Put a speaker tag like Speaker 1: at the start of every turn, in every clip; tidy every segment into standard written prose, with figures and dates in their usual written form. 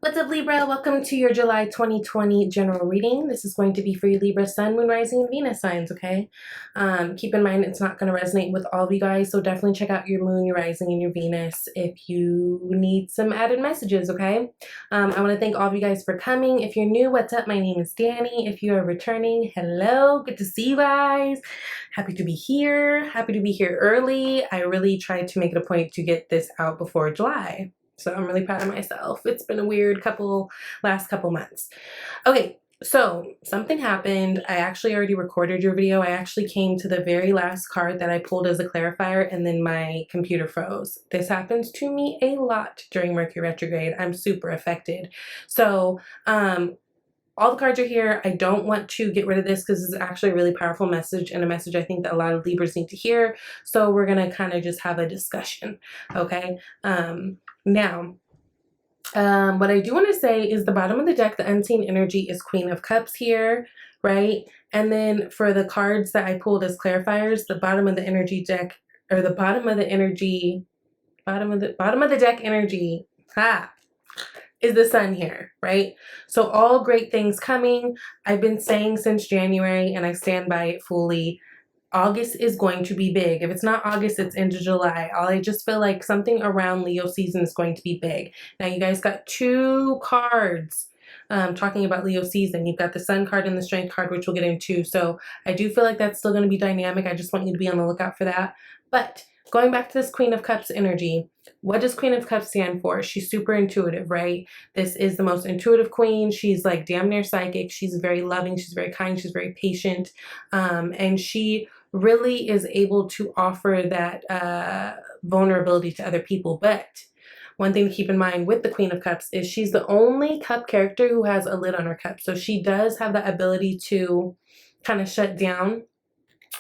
Speaker 1: What's up, Libra? Welcome to your July 2020 general reading. This is going to be for you, Libra, Sun, Moon, Rising, and Venus signs, okay? Keep in mind it's not going to resonate with all of you guys, so definitely check out your Moon, your Rising, and your Venus if you need some added messages, okay? I want to thank all of you guys for coming. If you're new, what's up? My name is Danny. If you are returning, hello. Good to see you guys. Happy to be here. Happy to be here early. I really tried to make it a point to get this out before July. So I'm really proud of myself. It's been a weird last couple months. Okay, so something happened. I actually already recorded your video. I actually came to the very last card that I pulled as a clarifier and then my computer froze. This happens to me a lot during Mercury retrograde. I'm super affected. So, all the cards are here. I don't want to get rid of this because it's actually a really powerful message and a message I think that a lot of Libras need to hear. So we're going to kind of just have a discussion, okay? Now, what I do want to say is the bottom of the deck, the unseen energy is Queen of Cups here, right? And then for the cards that I pulled as clarifiers, the bottom of the energy deck, or the bottom of the deck energy, is the Sun here, right? So all great things coming. I've been saying since January, and I stand by it fully. August is going to be big. If it's not August, it's into July. I just feel like something around Leo season is going to be big. Now, you guys got two cards talking about Leo season. You've got the Sun card and the Strength card, which we'll get into. So I do feel like that's still going to be dynamic. I just want you to be on the lookout for that. But going back to this Queen of Cups energy, what does Queen of Cups stand for? She's super intuitive, right? This is the most intuitive queen. She's like damn near psychic. She's very loving. She's very kind. She's very patient. And she really is able to offer that vulnerability to other people. But one thing to keep in mind with the Queen of Cups is she's the only cup character who has a lid on her cup. So she does have the ability to kind of shut down,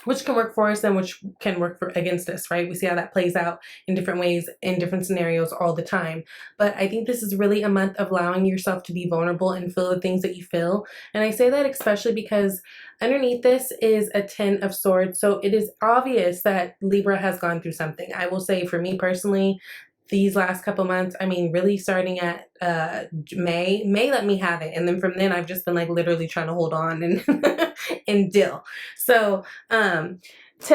Speaker 1: which can work for us and which can work against us, right? We see how that plays out in different ways, in different scenarios all the time. But I think this is really a month of allowing yourself to be vulnerable and feel the things that you feel. And I say that especially because underneath this is a 10 of Swords. So it is obvious that Libra has gone through something. I will say for me personally, these last couple months, I mean, really starting at May let me have it. And then from then I've just been like literally trying to hold on and and deal. So 10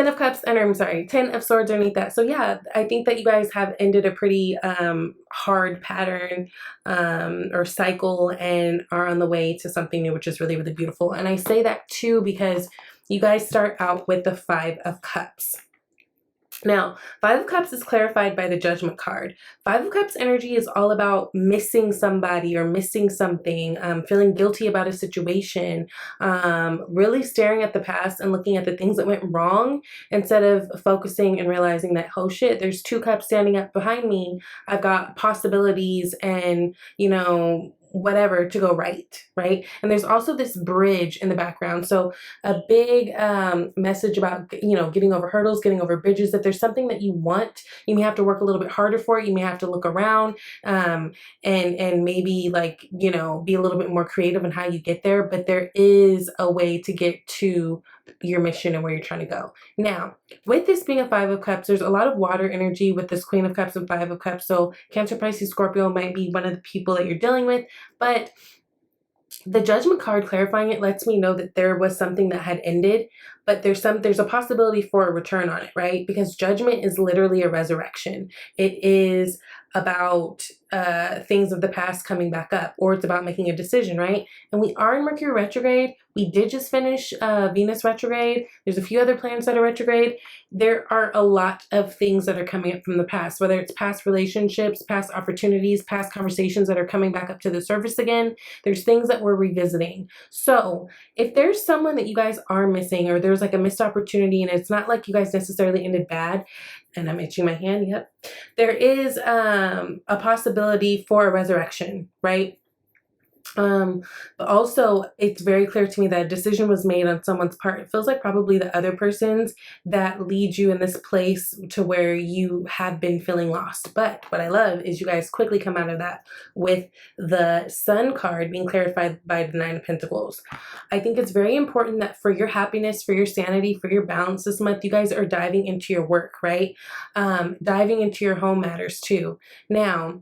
Speaker 1: of Cups, and I'm sorry, 10 of Swords underneath that. So yeah, I think that you guys have ended a pretty hard pattern or cycle and are on the way to something new, which is really, really beautiful. And I say that too because you guys start out with the 5 of Cups. Now, 5 of Cups is clarified by the Judgment card. 5 of Cups energy is all about missing somebody or missing something, feeling guilty about a situation, really staring at the past and looking at the things that went wrong instead of focusing and realizing that, oh shit, there's 2 cups standing up behind me. I've got possibilities and, you know, whatever to go right. And there's also this bridge in the background. So a big message about, you know, getting over hurdles, getting over bridges. If there's something that you want, you may have to work a little bit harder for it. You may have to look around and maybe, like, you know, be a little bit more creative in how you get there. But there is a way to get to your mission and where you're trying to go. Now, with this being a 5 of Cups, there's a lot of water energy with this Queen of Cups and 5 of Cups. So Cancer, Pisces, Scorpio might be one of the people that you're dealing with, but the Judgment card clarifying it lets me know that there was something that had ended, but there's a possibility for a return on it, right? Because Judgment is literally a resurrection. It is about things of the past coming back up, or it's about making a decision, right? And we are in Mercury retrograde. We did just finish Venus retrograde. There's a few other planets that are retrograde. There are a lot of things that are coming up from the past, whether it's past relationships, past opportunities, past conversations that are coming back up to the surface again. There's things that we're revisiting. So if there's someone that you guys are missing, or there's like a missed opportunity and it's not like you guys necessarily ended bad, and I'm itching my hand, yep, there is a possibility for a resurrection, right? But also it's very clear to me that a decision was made on someone's part. It feels like probably the other person's that lead you in this place to where you have been feeling lost. But what I love is you guys quickly come out of that with the Sun card being clarified by the 9 of Pentacles. I think it's very important that for your happiness, for your sanity, for your balance this month, you guys are diving into your work, right? Diving into your home matters too. Now,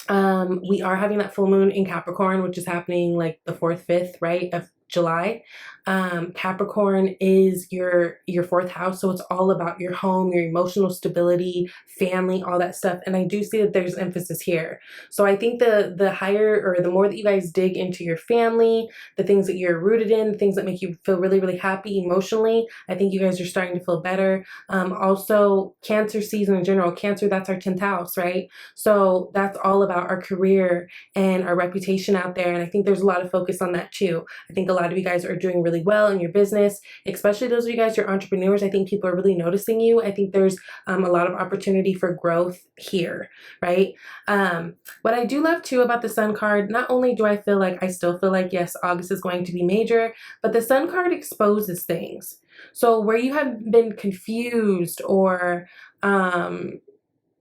Speaker 1: We are having that full moon in Capricorn, which is happening like the 4th, 5th, right, of July. Capricorn is your fourth house, so it's all about your home, your emotional stability, family, all that stuff. And I do see that there's emphasis here. So I think the higher or the more that you guys dig into your family, the things that you're rooted in, the things that make you feel really, really happy emotionally, I think you guys are starting to feel better. Also, Cancer season in general, Cancer, that's our 10th house, right? So that's all about our career and our reputation out there. And I think there's a lot of focus on that too. I think a lot of you guys are doing really well in your business, especially those of you guys who are entrepreneurs. I think people are really noticing you. I think there's a lot of opportunity for growth here, right? What I do love too about the Sun card, not only do I feel like, I still feel like, yes, August is going to be major, but the Sun card exposes things. So where you have been confused or,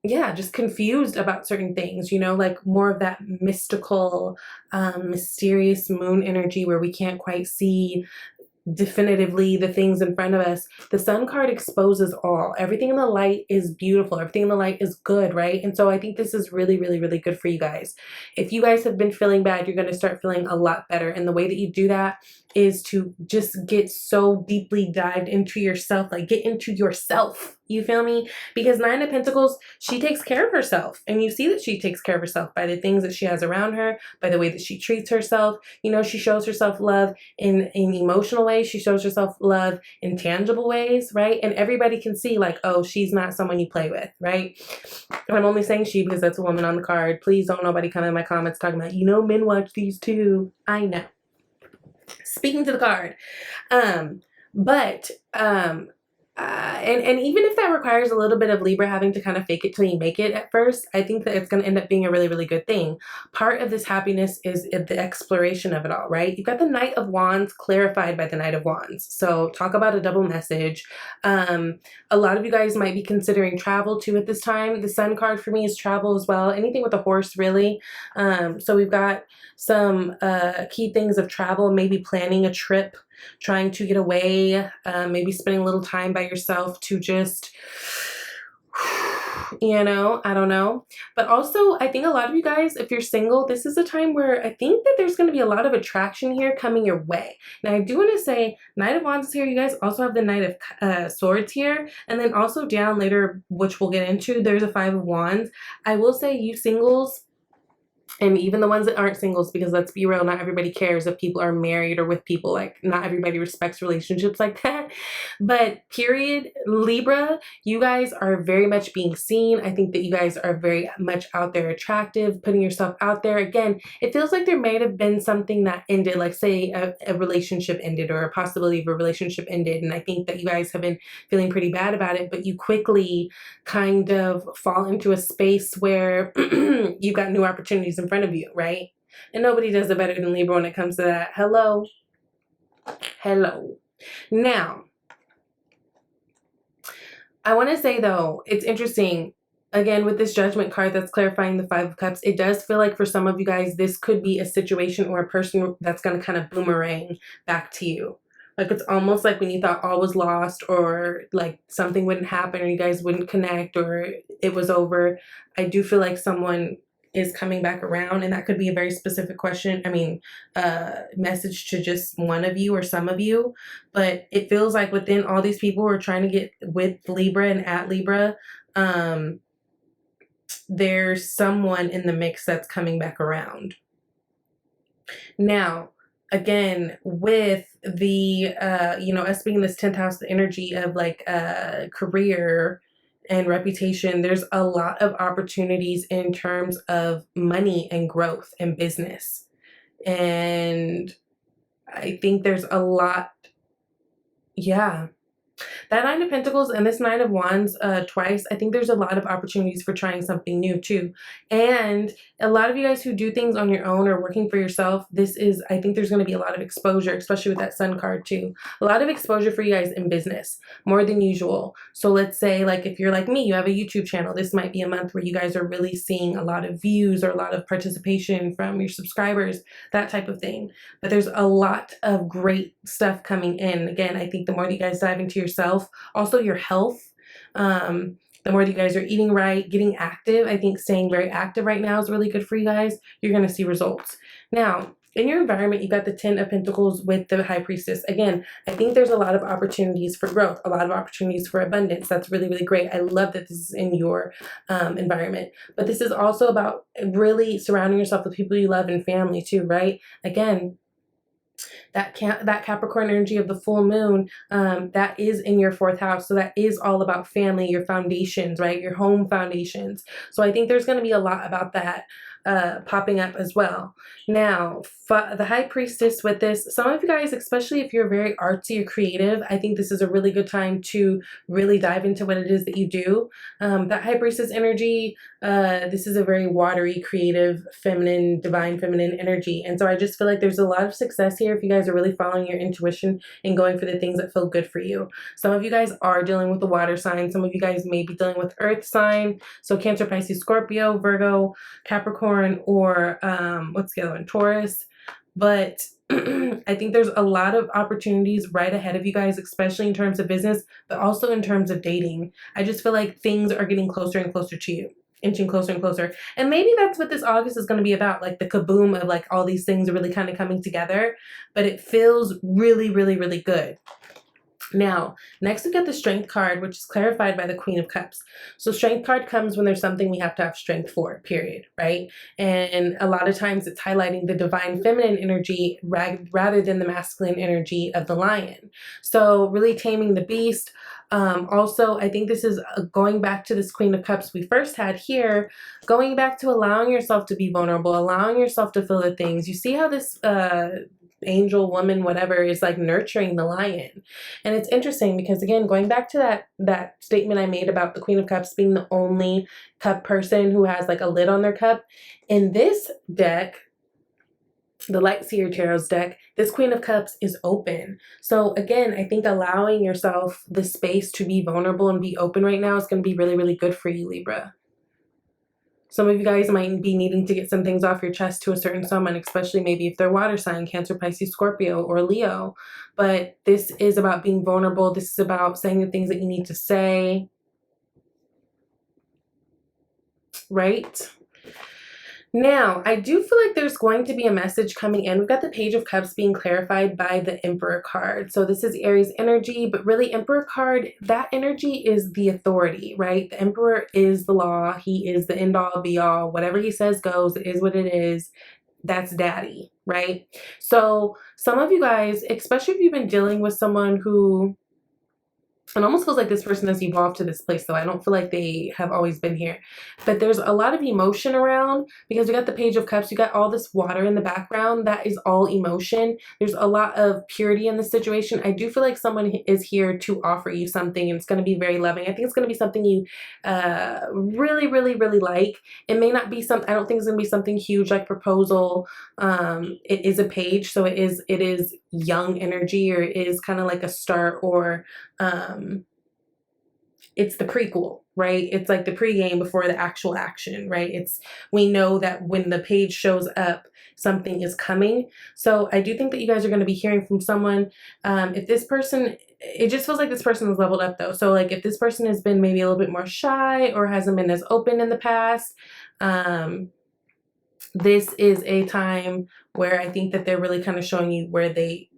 Speaker 1: yeah, just confused about certain things, you know, like more of that mystical, mysterious moon energy where we can't quite see definitively the things in front of us. The Sun card exposes all. Everything in the light is beautiful. Everything in the light is good, right? And so I think this is really, really, really good for you guys. If you guys have been feeling bad, you're going to start feeling a lot better. And the way that you do that is to just get so deeply dived into yourself, like get into yourself. You feel me? Because Nine of Pentacles, she takes care of herself. And you see that she takes care of herself by the things that she has around her, by the way that she treats herself. You know, she shows herself love in emotional ways. She shows herself love in tangible ways, right? And everybody can see like, oh, she's not someone you play with, right? And I'm only saying she because that's a woman on the card. Please don't nobody come in my comments talking about, you know, men watch these too. I know. Speaking to the card. And even if that requires a little bit of Libra having to kind of fake it till you make it at first, I think that it's going to end up being a really, really good thing. Part of this happiness is the exploration of it all, right? You've got the Knight of Wands clarified by the Knight of Wands. So talk about a double message. A lot of you guys might be considering travel too at this time. The Sun card for me is travel as well. Anything with a horse, really. So we've got some key things of travel, maybe planning a trip, trying to get away, maybe spending a little time by yourself to just, you know, I don't know. But also, I think a lot of you guys, if you're single, this is a time where I think that there's going to be a lot of attraction here coming your way. Now, I do want to say, Knight of Wands is here. You guys also have the Knight of Swords here. And then also down later, which we'll get into, there's a Five of Wands. I will say, you singles, and even the ones that aren't singles, because let's be real, not everybody cares if people are married or with people. Like, not everybody respects relationships like that. But period, Libra, you guys are very much being seen. I think that you guys are very much out there attractive, putting yourself out there. Again, it feels like there may have been something that ended, like say a relationship ended or a possibility of a relationship ended. And I think that you guys have been feeling pretty bad about it, but you quickly kind of fall into a space where you've got new opportunities in front of you, right? And nobody does it better than Libra when it comes to that. Hello. Hello. Now, I want to say though, it's interesting. Again, with this Judgment card that's clarifying the Five of Cups, it does feel like for some of you guys, this could be a situation or a person that's going to kind of boomerang back to you. Like, it's almost like when you thought all was lost or like something wouldn't happen or you guys wouldn't connect or it was over. I do feel like someone is coming back around, and that could be a very specific question. I mean, message to just one of you or some of you, but it feels like within all these people who are trying to get with Libra and at Libra, there's someone in the mix that's coming back around. Now, again, with the, you know, us being this 10th house, the energy of like career and reputation, there's a lot of opportunities in terms of money and growth and business. And I think there's a lot, yeah. That Nine of Pentacles and this Nine of Wands twice, I think there's a lot of opportunities for trying something new too. And a lot of you guys who do things on your own or working for yourself, this is, I think there's going to be a lot of exposure, especially with that Sun card too. A lot of exposure for you guys in business, more than usual. So let's say like if you're like me, you have a YouTube channel, this might be a month where you guys are really seeing a lot of views or a lot of participation from your subscribers, that type of thing. But there's a lot of great stuff coming in. Again, I think the more that you guys dive into yourself, also your health, The more that you guys are eating right, getting active, I think staying very active right now is really good for you guys. You're going to see results. Now, in your environment, you got the 10 of Pentacles with the High Priestess. Again, I think there's a lot of opportunities for growth, a lot of opportunities for abundance. That's really, really great. I love that this is in your environment. But this is also about really surrounding yourself with people you love and family too, right? Again, that Capricorn energy of the full moon, that is in your 4th house. So that is all about family, your foundations, right? Your home foundations. So I think there's going to be a lot about that popping up as well. Now, the High Priestess with this, some of you guys, especially if you're very artsy or creative, I think this is a really good time to really dive into what it is that you do. That High Priestess energy, this is a very watery, creative, feminine, divine feminine energy. And so I just feel like there's a lot of success here if you guys are really following your intuition and going for the things that feel good for you. Some of you guys are dealing with the water sign. Some of you guys may be dealing with earth sign. So Cancer, Pisces, Scorpio, Virgo, Capricorn, or what's the other one? Taurus. But I think there's a lot of opportunities right ahead of you guys, especially in terms of business, but also in terms of dating. I just feel like things are getting closer and closer to you, inching closer and closer. And maybe that's what this August is going to be about, like the kaboom of like all these things are really kind of coming together, but it feels really, really, really good. Now, next we got the Strength card, which is clarified by the Queen of Cups. So Strength card comes when there's something we have to have strength for, period, right? And a lot of times it's highlighting the divine feminine energy rather than the masculine energy of the lion. So really taming the beast. Also, I think this is going back to this Queen of Cups we first had here, going back to allowing yourself to be vulnerable, allowing yourself to feel the things. You see how this angel woman whatever is like nurturing the lion. And it's interesting because, again, going back to that statement I made about the Queen of Cups being the only cup person who has like a lid on their cup, in this deck, the Light Seer Tarot's deck, this Queen of Cups is open. So again, I think allowing yourself the space to be vulnerable and be open right now is going to be really, really good for you, Libra. Some of you guys might be needing to get some things off your chest to a certain someone, especially maybe if they're water sign, Cancer, Pisces, Scorpio, or Leo. But this is about being vulnerable. This is about saying the things that you need to say. Right? Now, I do feel like there's going to be a message coming in. We've got the Page of Cups being clarified by the Emperor card. So this is Aries energy, but really Emperor card, that energy is the authority, right? The Emperor is the law. He is the end all be all. Whatever he says goes. It is what it is. That's daddy, right? So some of you guys, especially if you've been dealing with someone who, it almost feels like this person has evolved to this place, though. I don't feel like they have always been here. But there's a lot of emotion around because we got the Page of Cups. You got all this water in the background. That is all emotion. There's a lot of purity in this situation. I do feel like someone is here to offer you something, and it's going to be very loving. I think it's going to be something you really, really, really like. It may not be I don't think it's going to be something huge like proposal. It is a page, so it is young energy, or it is kind of like a start, or it's the prequel, right? It's like the pregame before the actual action, right? We know that when the page shows up, something is coming. So I do think that you guys are going to be hearing from someone. If this person, it just feels like this person has leveled up though. So like if this person has been maybe a little bit more shy or hasn't been as open in the past, this is a time where I think that they're really kind of showing you where they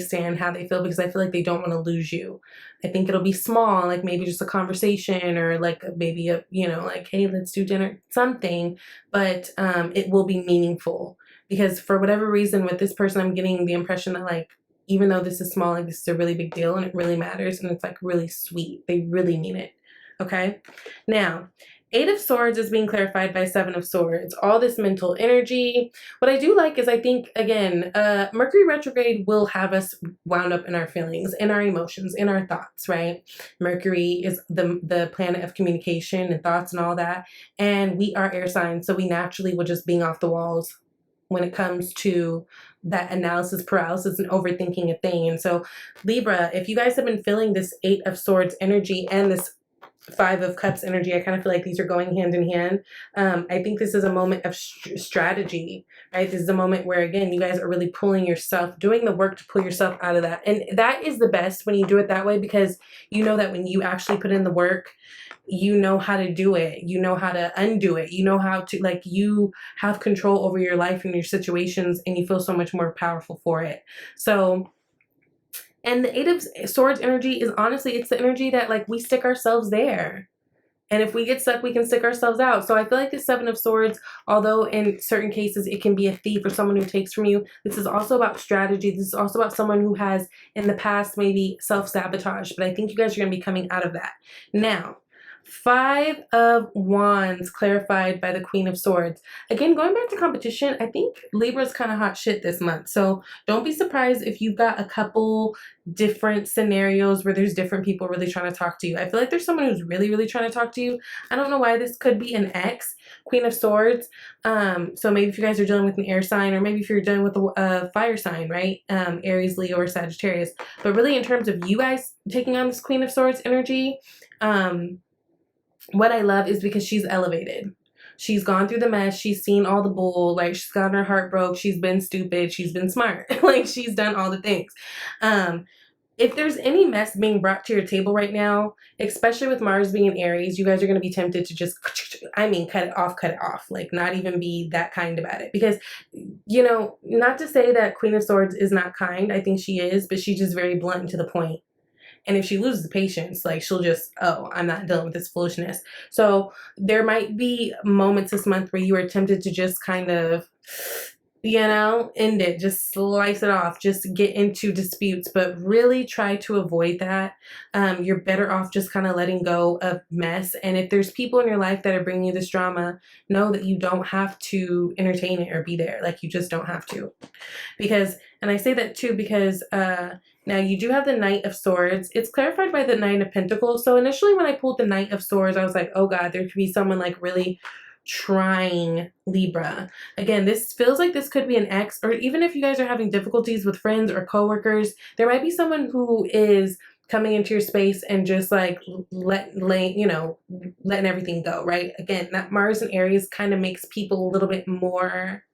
Speaker 1: stand, how they feel, because I feel like they don't want to lose you. I think it'll be small, like maybe just a conversation, or like maybe a, like, hey, let's do dinner, something, but it will be meaningful, because for whatever reason with this person, I'm getting the impression that like, even though this is small, like this is a really big deal and it really matters and it's like really sweet. They really mean it. Okay. Now, 8 of Swords is being clarified by 7 of Swords. All this mental energy. What I do like is I think, again, Mercury retrograde will have us wound up in our feelings, in our emotions, in our thoughts, right? Mercury is the planet of communication and thoughts and all that. And we are air signs, so we naturally will just being off the walls when it comes to that analysis paralysis and overthinking a thing. And so Libra, if you guys have been feeling this 8 of Swords energy and this 5 of Cups energy, I kind of feel like these are going hand in hand. I think this is a moment of strategy, right? This is a moment where, again, you guys are really pulling yourself, doing the work to pull yourself out of that. And that is the best when you do it that way, because you know that when you actually put in the work, you know how to do it, you know how to undo it, you know how to, like, you have control over your life and your situations, and you feel so much more powerful for it. So, and the Eight of Swords energy is, honestly, it's the energy that, like, we stick ourselves there. And if we get stuck, we can stick ourselves out. So I feel like the Seven of Swords, although in certain cases it can be a thief or someone who takes from you, this is also about strategy. This is also about someone who has in the past maybe self-sabotage. But I think you guys are going to be coming out of that. Now, Five of Wands clarified by the Queen of Swords. Again, going back to competition, I think Libra's kind of hot shit this month. So don't be surprised if you've got a couple different scenarios where there's different people really trying to talk to you. I feel like there's someone who's really, really trying to talk to you. I don't know why. This could be an ex, Queen of Swords. So maybe if you guys are dealing with an air sign, or maybe if you're dealing with a fire sign, right? Aries, Leo, or Sagittarius. But really, in terms of you guys taking on this Queen of Swords energy, what I love is because she's elevated. She's gone through the mess. She's seen all the bull. Like, she's gotten her heart broke. She's been stupid. She's been smart. Like, she's done all the things. If there's any mess being brought to your table right now, especially with Mars being in Aries, you guys are going to be tempted to just, I mean, cut it off. Like, not even be that kind about it. Because, you know, not to say that Queen of Swords is not kind. I think she is, but she's just very blunt and to the point. And if she loses the patience, like, she'll just, oh, I'm not dealing with this foolishness. So there might be moments this month where you are tempted to just kind of, you know, end it, just slice it off, just get into disputes, but really try to avoid that. You're better off just kind of letting go of mess. And if there's people in your life that are bringing you this drama, know that you don't have to entertain it or be there. Like, you just don't have to. Because, and I say that too because now you do have the Knight of Swords. It's clarified by the Nine of Pentacles. So initially when I pulled the Knight of Swords, I was like, oh God, there could be someone like really trying Libra. Again, this feels like this could be an ex, or even if you guys are having difficulties with friends or coworkers, there might be someone who is coming into your space and just like letting everything go, right? Again, that Mars in Aries kind of makes people a little bit more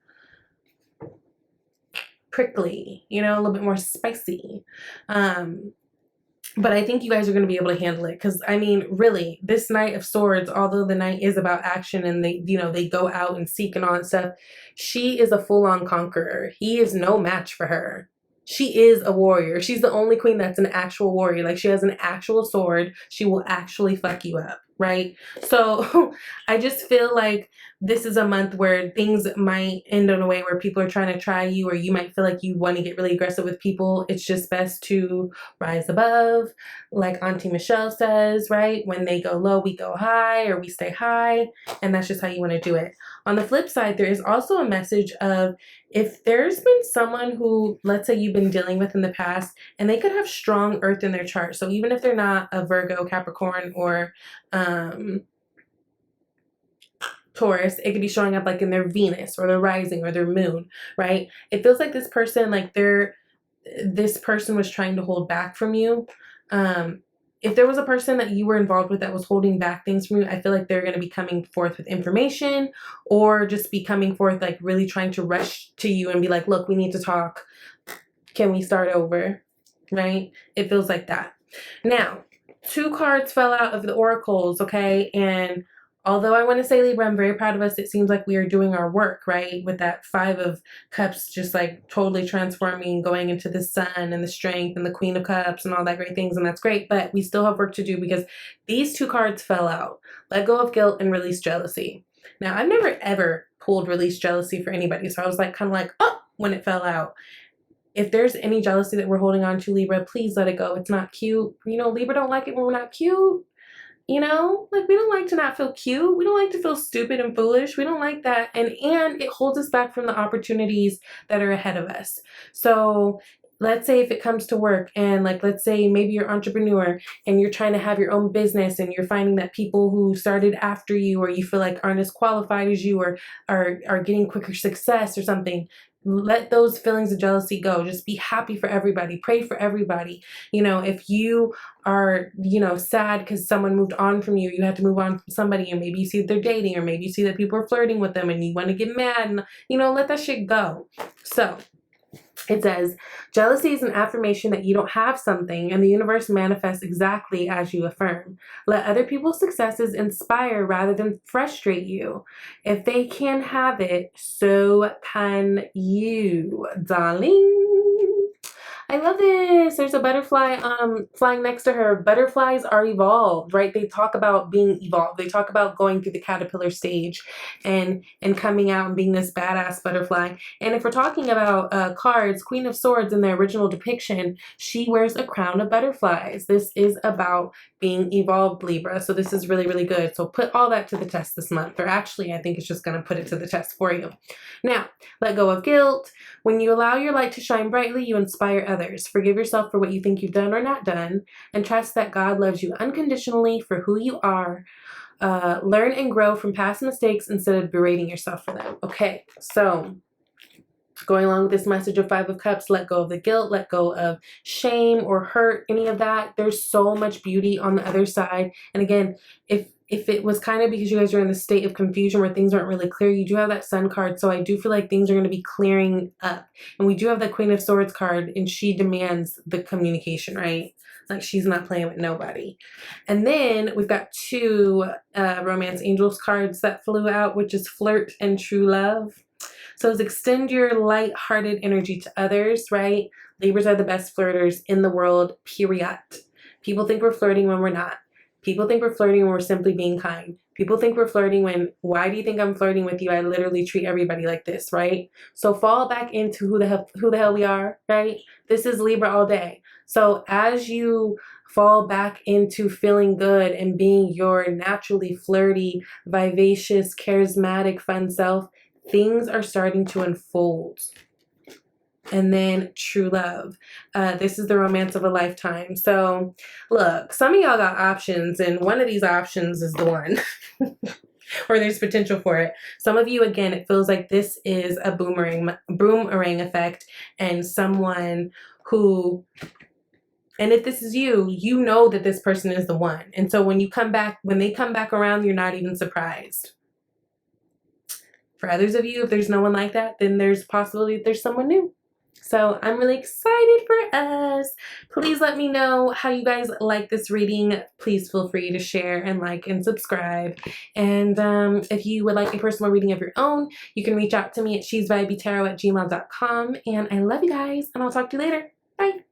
Speaker 1: prickly, you know, a little bit more spicy. But I think you guys are going to be able to handle it because, I mean, really, this Knight of Swords, although the Knight is about action and they, you know, they go out and seek and all that stuff, she is a full-on conqueror. He is no match for her. She is a warrior. She's the only queen that's an actual warrior. Like, she has an actual sword. She will actually fuck you up, right? So I just feel like this is a month where things might end in a way where people are trying to try you, or you might feel like you want to get really aggressive with people. It's just best to rise above, like Auntie Michelle says, right? When they go low, we go high, or we stay high, and that's just how you want to do it. On the flip side, there is also a message of, if there's been someone who, let's say, you've been dealing with in the past, and they could have strong earth in their chart. So even if they're not a Virgo, Capricorn, or Taurus, it could be showing up like in their Venus or their rising or their moon, right? It feels like this person, like this person was trying to hold back from you. If there was a person that you were involved with that was holding back things from you, I feel like they're going to be coming forth with information, or just be coming forth like really trying to rush to you and be like, look, we need to talk. Can we start over? Right? It feels like that. Now, 2 cards fell out of the oracles, okay? And although I want to say, Libra, I'm very proud of us. It seems like we are doing our work, right? With that 5 of Cups just like totally transforming, going into the Sun and the Strength and the Queen of Cups and all that great things. And that's great. But we still have work to do because these 2 cards fell out. Let go of guilt and release jealousy. Now, I've never ever pulled release jealousy for anybody. So I was like, kind of like, oh, when it fell out. If there's any jealousy that we're holding on to, Libra, please let it go. It's not cute. You know, Libra don't like it when we're not cute. You know, like, we don't like to not feel cute. We don't like to feel stupid and foolish. We don't like that. And it holds us back from the opportunities that are ahead of us. So let's say if it comes to work, and like, let's say maybe you're an entrepreneur and you're trying to have your own business, and you're finding that people who started after you, or you feel like aren't as qualified as you, or are getting quicker success or something. Let those feelings of jealousy go. Just be happy for everybody. Pray for everybody. You know, if you are, you know, sad because someone moved on from you, you have to move on from somebody, and maybe you see that they're dating, or maybe you see that people are flirting with them and you want to get mad, and, you know, let that shit go. So It says, jealousy is an affirmation that you don't have something, and the universe manifests exactly as you affirm. Let other people's successes inspire rather than frustrate you. If they can have it, so can you, darling. I love this. There's a butterfly flying next to her. Butterflies are evolved, right? They talk about being evolved. They talk about going through the caterpillar stage and coming out and being this badass butterfly. And if we're talking about cards, Queen of Swords in the original depiction, she wears a crown of butterflies. This is about being evolved, Libra. So this is really, really good. So put all that to the test this month. Or actually, I think it's just going to put it to the test for you. Now, let go of guilt. When you allow your light to shine brightly, you inspire others. Forgive yourself for what you think you've done or not done, and trust that God loves you unconditionally for who you are. Learn and grow from past mistakes instead of berating yourself for them. Okay, so going along with this message of Five of Cups, let go of the guilt, let go of shame or hurt, any of that. There's so much beauty on the other side. And again, if it was kind of because you guys are in the state of confusion where things aren't really clear, you do have that Sun card. So I do feel like things are going to be clearing up. And we do have the Queen of Swords card, and she demands the communication, right? Like she's not playing with nobody. And then we've got two romance angels cards that flew out, which is flirt and true love. So it's extend your light-hearted energy to others, right? Libras are the best flirters in the world, period. People think we're flirting when we're not. People think we're flirting when we're simply being kind. People think we're flirting when, why do you think I'm flirting with you? I literally treat everybody like this, right? So fall back into who the hell we are, right? This is Libra all day. So as you fall back into feeling good and being your naturally flirty, vivacious, charismatic, fun self, things are starting to unfold. And then true love. This is the romance of a lifetime. So look, some of y'all got options, and one of these options is the one. Or there's potential for it. Some of you, again, it feels like this is a boomerang effect, and someone who, and if this is you, you know that this person is the one. And so when they come back around, you're not even surprised. For others of you, if there's no one like that, then there's a possibility that there's someone new. So I'm really excited for us. Please let me know how you guys like this reading. Please feel free to share and like and subscribe. And if you would like a personal reading of your own, you can reach out to me at shesvibetarot@gmail.com. And I love you guys, and I'll talk to you later. Bye.